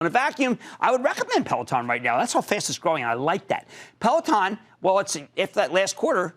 In a vacuum, I would recommend Peloton right now. That's how fast it's growing. I like that. Peloton, well, if that last quarter,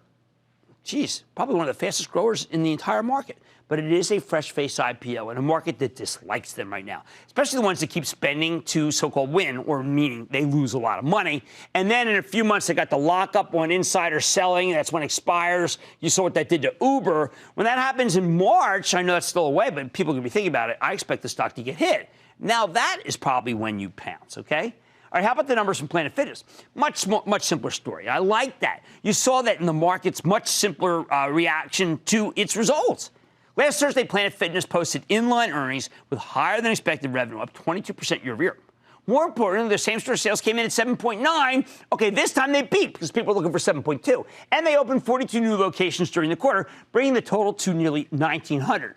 probably one of the fastest growers in the entire market. But it is a fresh-faced IPO in a market that dislikes them right now, especially the ones that keep spending to so-called win, or meaning they lose a lot of money. And then in a few months, they got the lockup on insider selling. That's when it expires. You saw what that did to Uber. When that happens in March, I know that's still away, but people are going to be thinking about it. I expect the stock to get hit. Now, that is probably when you pounce, okay? All right, how about the numbers from Planet Fitness? Much simpler story. I like that. You saw that in the market's much simpler reaction to its results. Last Thursday, Planet Fitness posted inline earnings with higher than expected revenue, up 22% year over year. More importantly, their same-store sales came in at 7.9. Okay, this time they beat because people are looking for 7.2. And they opened 42 new locations during the quarter, bringing the total to nearly 1,900.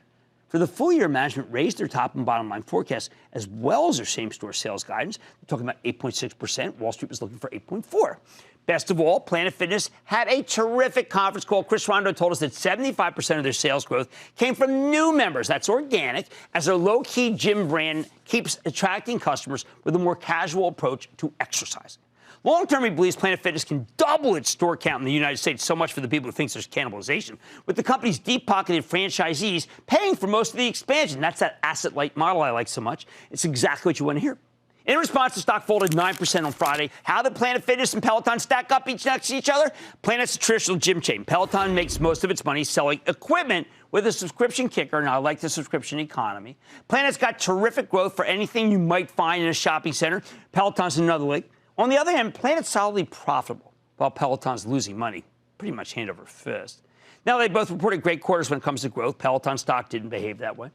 For the full year, management raised their top and bottom line forecasts as well as their same-store sales guidance. They're talking about 8.6%. Wall Street was looking for 8.4%. Best of all, Planet Fitness had a terrific conference call. Chris Rondo told us that 75% of their sales growth came from new members. That's organic, as their low-key gym brand keeps attracting customers with a more casual approach to exercise. Long-term, he believes Planet Fitness can double its store count in the United States, so much for the people who think there's cannibalization, with the company's deep-pocketed franchisees paying for most of the expansion. That's that asset-light model I like so much. It's exactly what you want to hear. In response, the stock folded 9% on Friday. How did Planet Fitness and Peloton stack up next to each other? Planet's a traditional gym chain. Peloton makes most of its money selling equipment with a subscription kicker. Now, I like the subscription economy. Planet's got terrific growth for anything you might find in a shopping center. Peloton's in another league. On the other hand, Planet's solidly profitable, while Peloton's losing money pretty much hand over fist. Now, they both reported great quarters when it comes to growth. Peloton stock didn't behave that way.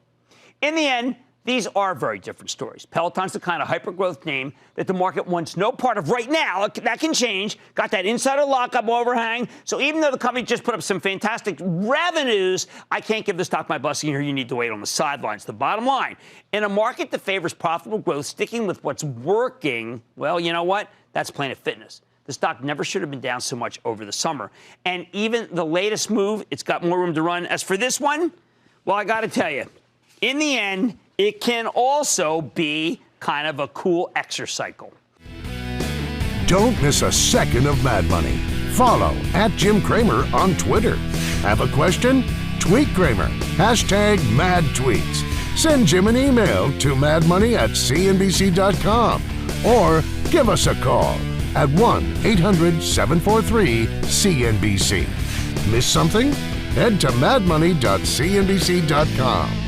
In the end, these are very different stories. Peloton's the kind of hyper-growth name that the market wants no part of right now. That can change. Got that insider lockup overhang. So even though the company just put up some fantastic revenues, I can't give the stock my blessing here. You need to wait on the sidelines. The bottom line, in a market that favors profitable growth, sticking with what's working, well, you know what? That's Planet Fitness. The stock never should have been down so much over the summer. And even the latest move, it's got more room to run. As for this one, well, I got to tell you, in the end, it can also be kind of a cool exercise cycle. Don't miss a second of Mad Money. Follow @Jim Cramer on Twitter. Have a question? Tweet Cramer. #MadTweets. Send Jim an email to madmoney@cnbc.com or give us a call at 1-800-743-CNBC. Miss something? Head to madmoney.cnbc.com.